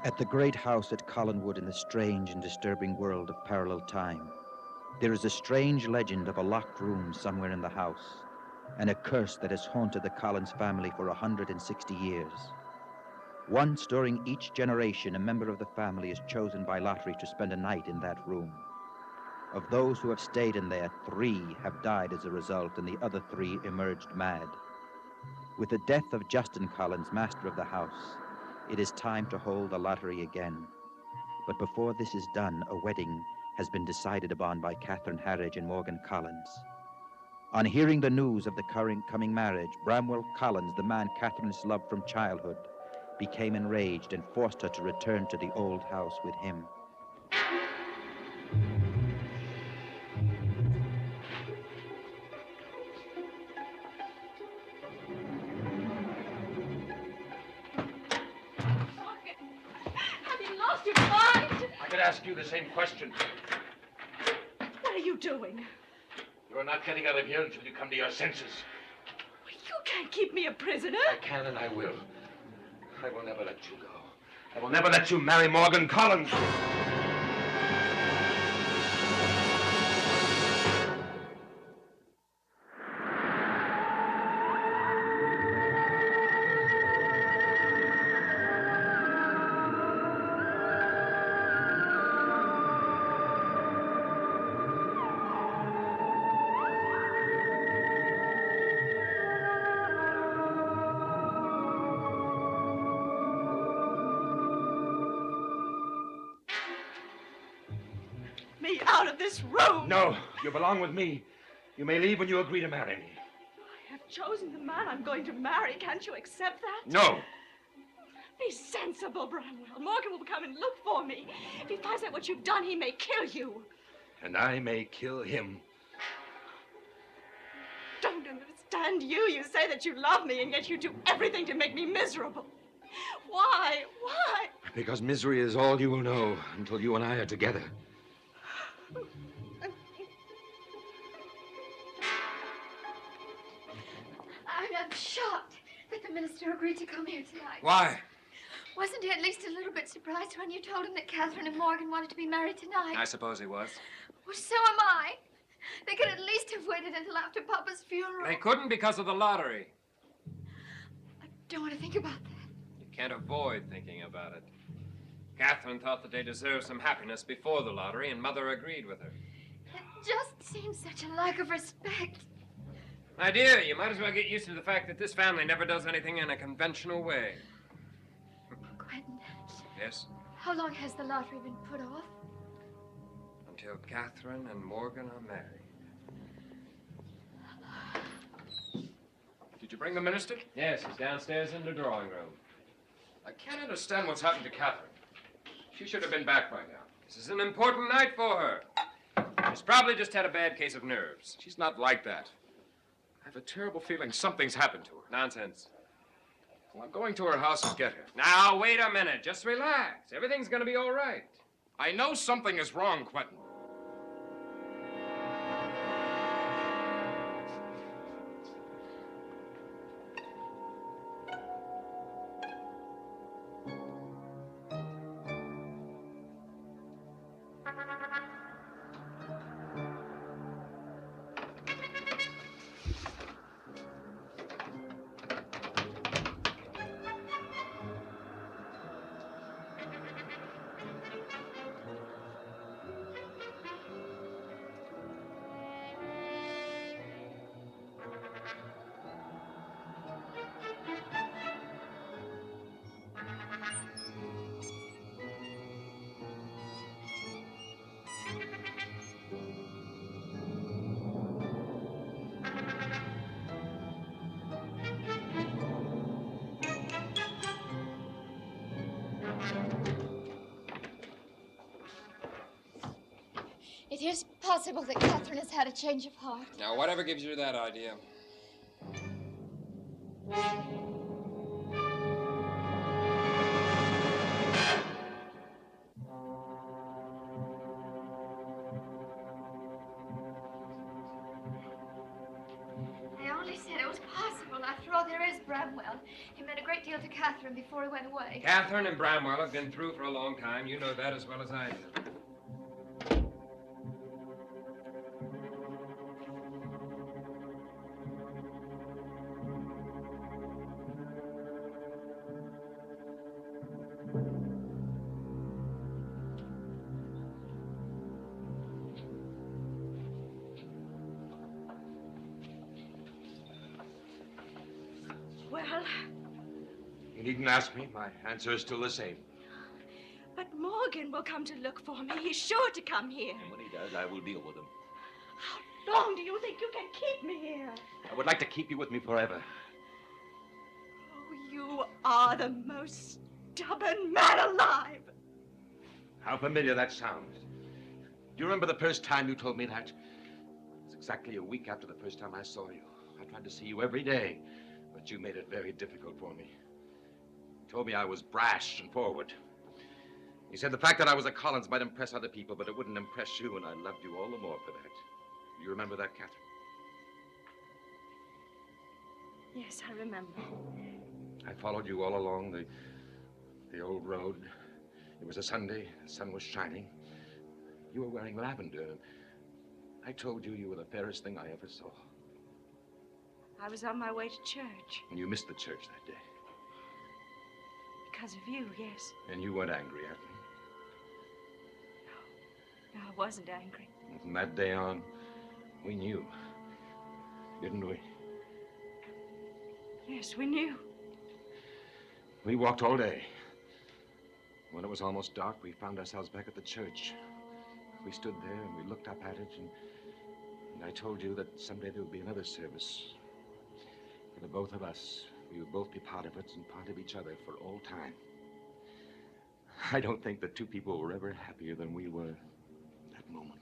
At the great house at Collinwood in the strange and disturbing world of parallel time, there is a strange legend of a locked room somewhere in the house, and a curse that has haunted the Collins family for 160 years. Once during each generation, a member of the family is chosen by lottery to spend a night in that room. Of those who have stayed in there, 3 have died as a result, and the other 3 emerged mad. With the death of Justin Collins, master of the house, it is time to hold the lottery again. But before this is done, a wedding has been decided upon by Catherine Harridge and Morgan Collins. On hearing the news of the coming marriage, Bramwell Collins, the man Catherine's loved from childhood, became enraged and forced her to return to the old house with him. Have you lost your mind? I could ask you the same question. What are you doing? You're not getting out of here until you come to your senses. You can't keep me a prisoner. I can and I will. I will never let you go. I will never let you marry Morgan Collins. Me out of this room. No, you belong with me. You may leave when you agree to marry me. I have chosen the man I'm going to marry. Can't you accept that? No. Be sensible, Bramwell. Morgan will come and look for me. If he finds out what you've done, he may kill you. And I may kill him. Don't understand you. You say that you love me, and yet you do everything to make me miserable. Why? Why? Because misery is all you will know until you and I are together. I'm shocked that the minister agreed to come here tonight. Why? Wasn't he at least a little bit surprised when you told him that Catherine and Morgan wanted to be married tonight? I suppose he was. Well, so am I. They could at least have waited until after Papa's funeral. They couldn't because of the lottery. I don't want to think about that. You can't avoid thinking about it. Catherine thought that they deserved some happiness before the lottery, and Mother agreed with her. It just seems such a lack of respect. My dear, you might as well get used to the fact that this family never does anything in a conventional way. Quentin, Yes? how long has the lottery been put off? Until Catherine and Morgan are married. Did you bring the minister? Yes, he's downstairs in the drawing room. I can't understand what's happened to Catherine. She should have been back by now. This is an important night for her. She's probably just had a bad case of nerves. She's not like that. I have a terrible feeling something's happened to her. Nonsense. Well, I'm going to her house and get her. Now, wait a minute. Just relax. Everything's gonna be all right. I know something is wrong, Quentin. It is possible that Catherine has had a change of heart. Now, whatever gives you that idea? I only said it was possible. After all, there is Brad. Bramwell. He meant a great deal to Catherine before he went away. Catherine and Bramwell have been through for a long time. You know that as well as I do. Well, You needn't ask me. My answer is still the same. but Morgan will come to look for me. He's sure to come here. And when he does, I will deal with him. How long do you think you can keep me here? I would like to keep you with me forever. Oh, you are the most stubborn man alive. How familiar that sounds. Do you remember the first time you told me that? It was exactly a week after the first time I saw you. I tried to see you every day, but you made it very difficult for me. You told me I was brash and forward. You said the fact that I was a Collins might impress other people, but it wouldn't impress you, and I loved you all the more for that. You remember that, Catherine? Yes, I remember. I followed you all along the old road. It was a Sunday. The sun was shining. You were wearing lavender. I told you you were the fairest thing I ever saw. I was on my way to church. And you missed the church that day. Because of you, yes. And you weren't angry at me. No, I wasn't angry. And from that day on, we knew. Didn't we? Yes, we knew. We walked all day. When it was almost dark, we found ourselves back at the church. We stood there and we looked up at it, and I told you that someday there would be another service. For the both of us, we would both be part of it and part of each other for all time. I don't think that two people were ever happier than we were that moment.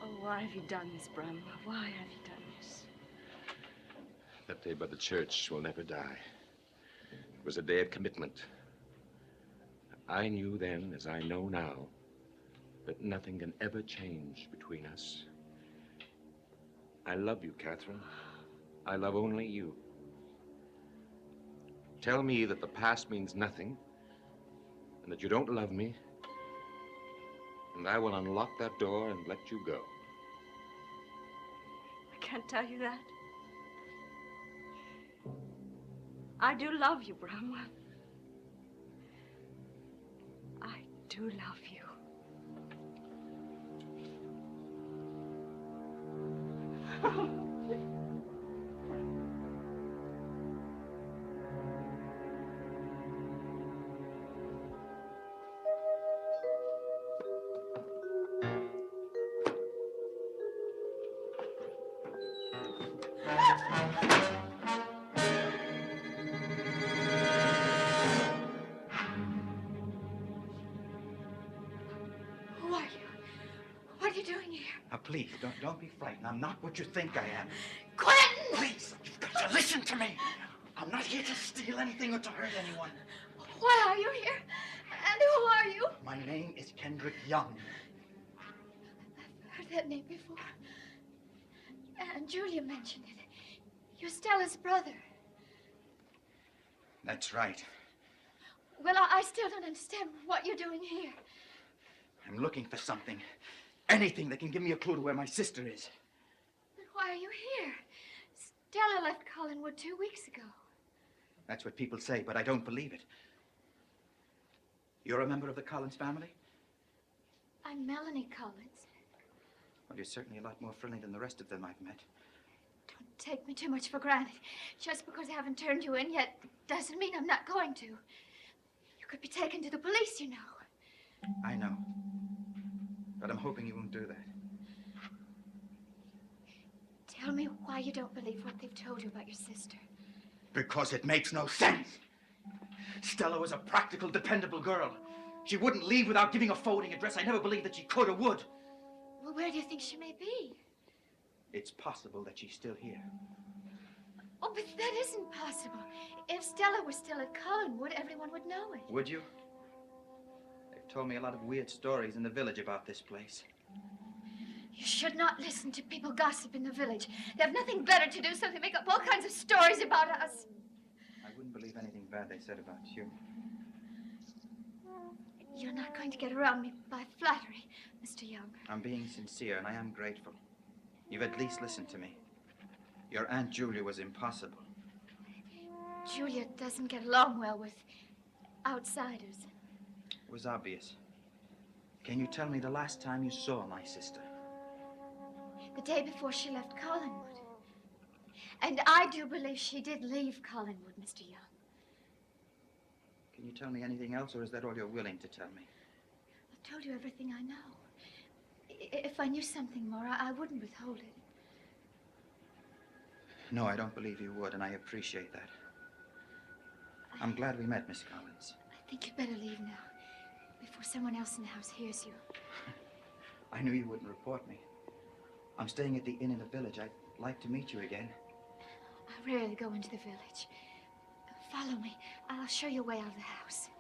Oh, why have you done this, Bramwell? Why have you done this? That day by the church will never die. It was a day of commitment. I knew then, as I know now, that nothing can ever change between us. I love you, Catherine. I love only you. Tell me that the past means nothing, and that you don't love me, and I will unlock that door and let you go. I can't tell you that. I do love you, Bramwell. I do love you. Who are you? What are you doing here? Now, please, don't be frightened. I'm not what you think I am. Quentin! Please, you've got to listen to me. I'm not here to steal anything or to hurt anyone. Why are you here? And who are you? My name is Kendrick Young. I've heard that name before. And Julia mentioned it. You're Stella's brother. That's right. Well, I still don't understand what you're doing here. I'm looking for something. Anything that can give me a clue to where my sister is. But why are you here? Stella left Collinwood 2 weeks ago. That's what people say, but I don't believe it. You're a member of the Collins family? I'm Melanie Collins. Well, you're certainly a lot more friendly than the rest of them I've met. Don't take me too much for granted. Just because I haven't turned you in yet doesn't mean I'm not going to. You could be taken to the police, you know. I know. But I'm hoping you won't do that. Tell me why you don't believe what they've told you about your sister. Because it makes no sense. Stella was a practical, dependable girl. She wouldn't leave without giving a forwarding address. I never believed that she could or would. Well, where do you think she may be? It's possible that she's still here. Oh, but that isn't possible. If Stella were still at Collinwood, everyone would know it. Would you? They've told me a lot of weird stories in the village about this place. You should not listen to people gossip in the village. They have nothing better to do, so they make up all kinds of stories about us. I wouldn't believe anything bad they said about you. You're not going to get around me by flattery, Mr. Young. I'm being sincere, and I am grateful. You've at least listened to me. Your Aunt Julia was impossible. Julia doesn't get along well with outsiders. It was obvious. Can you tell me the last time you saw my sister? The day before she left Collinwood. And I do believe she did leave Collinwood, Mr. Young. Can you tell me anything else, or is that all you're willing to tell me? I've told you everything I know. If I knew something more, I wouldn't withhold it. No, I don't believe you would, and I appreciate that. I'm glad we met, Miss Collins. I think you'd better leave now, before someone else in the house hears you. I knew you wouldn't report me. I'm staying at the inn in the village. I'd like to meet you again. I rarely go into the village. Follow me. I'll show you a way out of the house.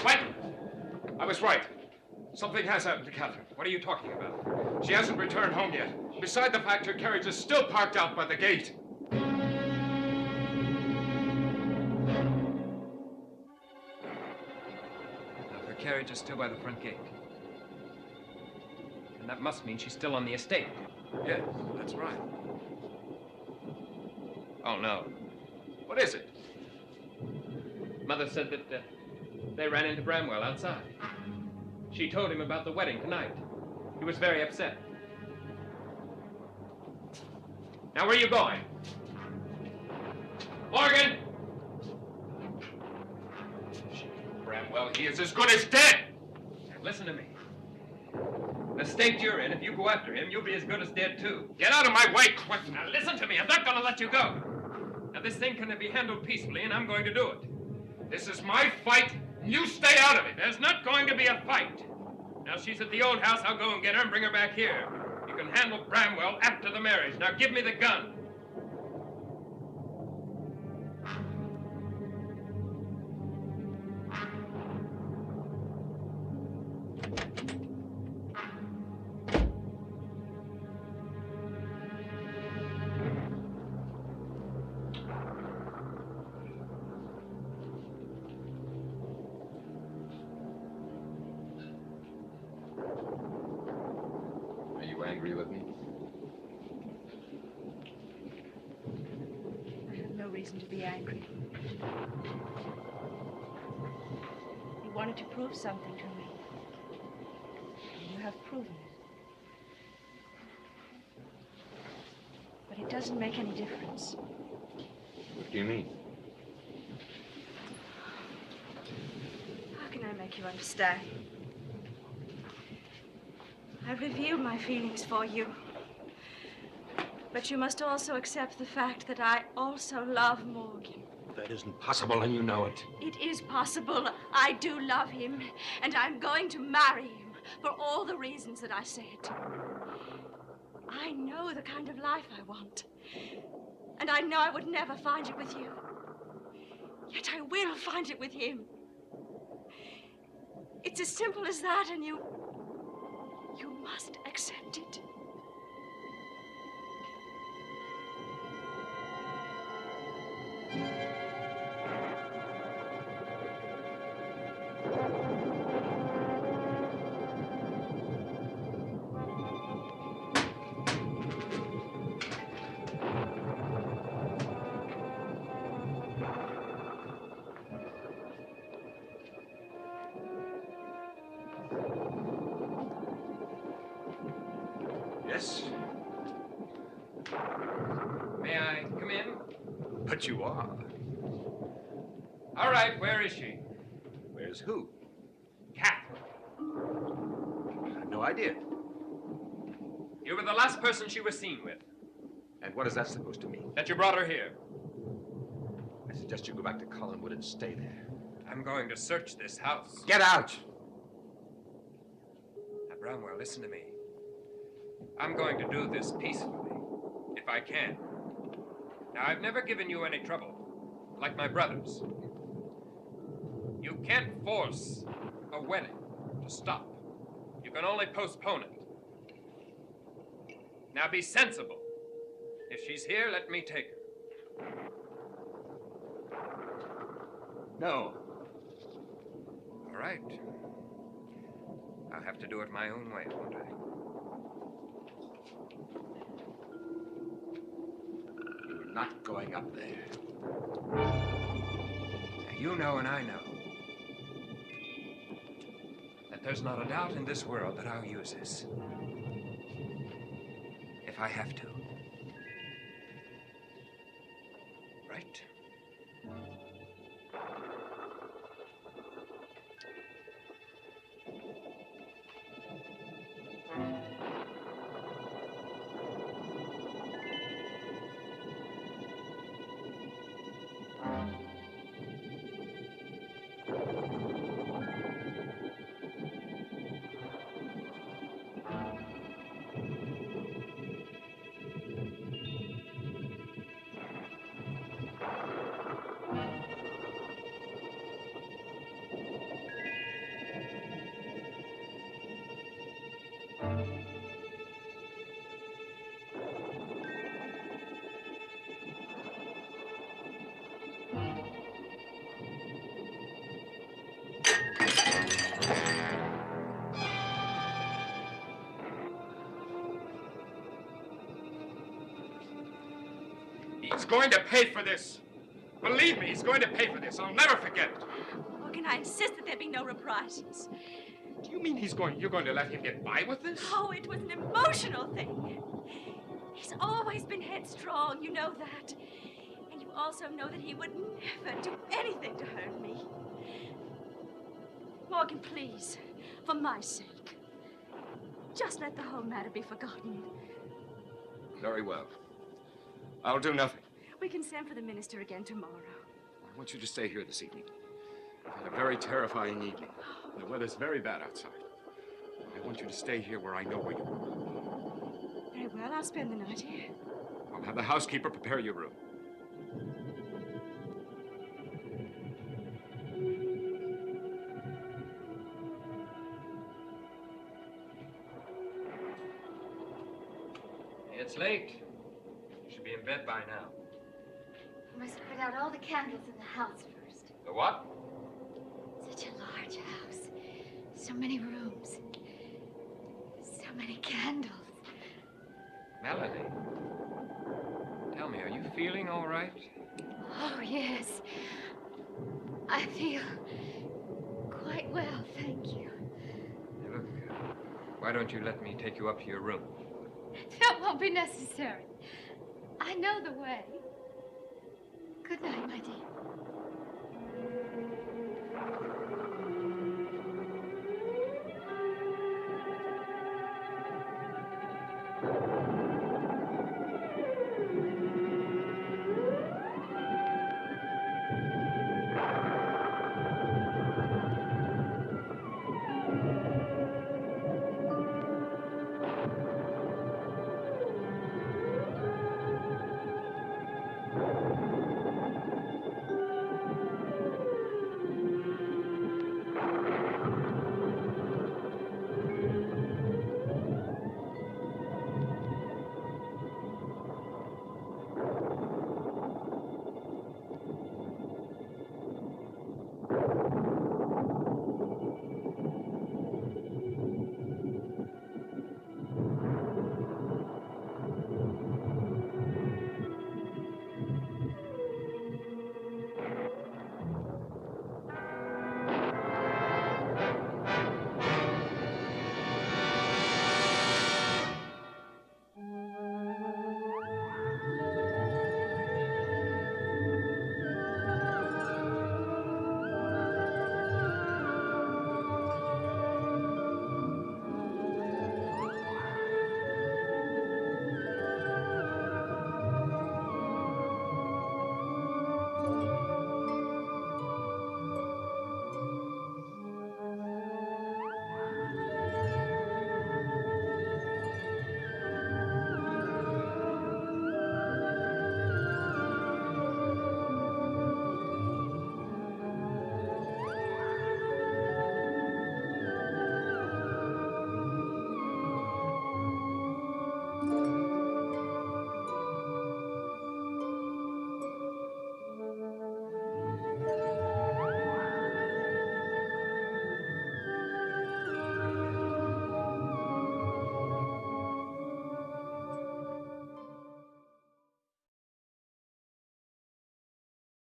What? I was right. Something has happened to Catherine. What are you talking about? She hasn't returned home yet. Beside the fact her carriage is still parked out by the gate. Her carriage is still by the front gate. And that must mean she's still on the estate. Yes, that's right. Oh, no. What is it? Mother said that they ran into Bramwell outside. She told him about the wedding tonight. He was very upset. Now, where are you going? Morgan! Bramwell, he is as good as dead! Listen to me. The state you're in, if you go after him, you'll be as good as dead, too. Get out of my way, Quentin! Now, listen to me. I'm not going to let you go. Now, this thing can be handled peacefully, and I'm going to do it. This is my fight. You stay out of it. There's not going to be a fight. Now, she's at the old house. I'll go and get her and bring her back here. You can handle Bramwell after the marriage. Now, give me the gun. Are you angry with me? I have no reason to be angry. You wanted to prove something to me. And you have proven it. But it doesn't make any difference. What do you mean? How can I make you understand? I've revealed my feelings for you. But you must also accept the fact that I also love Morgan. That isn't possible, and you know it. It is possible. I do love him, and I'm going to marry him for all the reasons that I said. I know the kind of life I want, and I know I would never find it with you. Yet I will find it with him. It's as simple as that, and you must accept it. Yes? May I come in? But you are. All right, where is she? Where's who? Catherine. no idea. You were the last person she was seen with. And what is that supposed to mean? That you brought her here. I suggest you go back to Collinwood and stay there. I'm going to search this house. Get out! Now, Bramwell, listen to me. I'm going to do this peacefully, if I can. Now, I've never given you any trouble, like my brothers. You can't force a wedding to stop. You can only postpone it. Now, be sensible. If she's here, let me take her. No. All right. I'll have to do it my own way, won't I? You're not going up there. Now, you know and I know that there's not a doubt in this world that I'll use this. If I have to. Right? He's going to pay for this. Believe me, he's going to pay for this. I'll never forget it. Morgan, I insist that there be no reprisals. Do you mean you're going to let him get by with this? Oh, it was an emotional thing. He's always been headstrong, you know that. And you also know that he would never do anything to hurt me. Morgan, please, for my sake, just let the whole matter be forgotten. Very well. I'll do nothing. We can send for the minister again tomorrow. I want you to stay here this evening. I've had a very terrifying evening. The weather's very bad outside. I want you to stay here where I know where you are. Very well, I'll spend the night here. I'll have the housekeeper prepare your room. It's late. You should be in bed by now. I must put out all the candles in the house first. The what? Such a large house. So many rooms. So many candles. Melody. Tell me, are you feeling all right? Oh, yes. I feel quite well, thank you. Hey, look, why don't you let me take you up to your room? That won't be necessary. I know the way. Good night, my dear. you.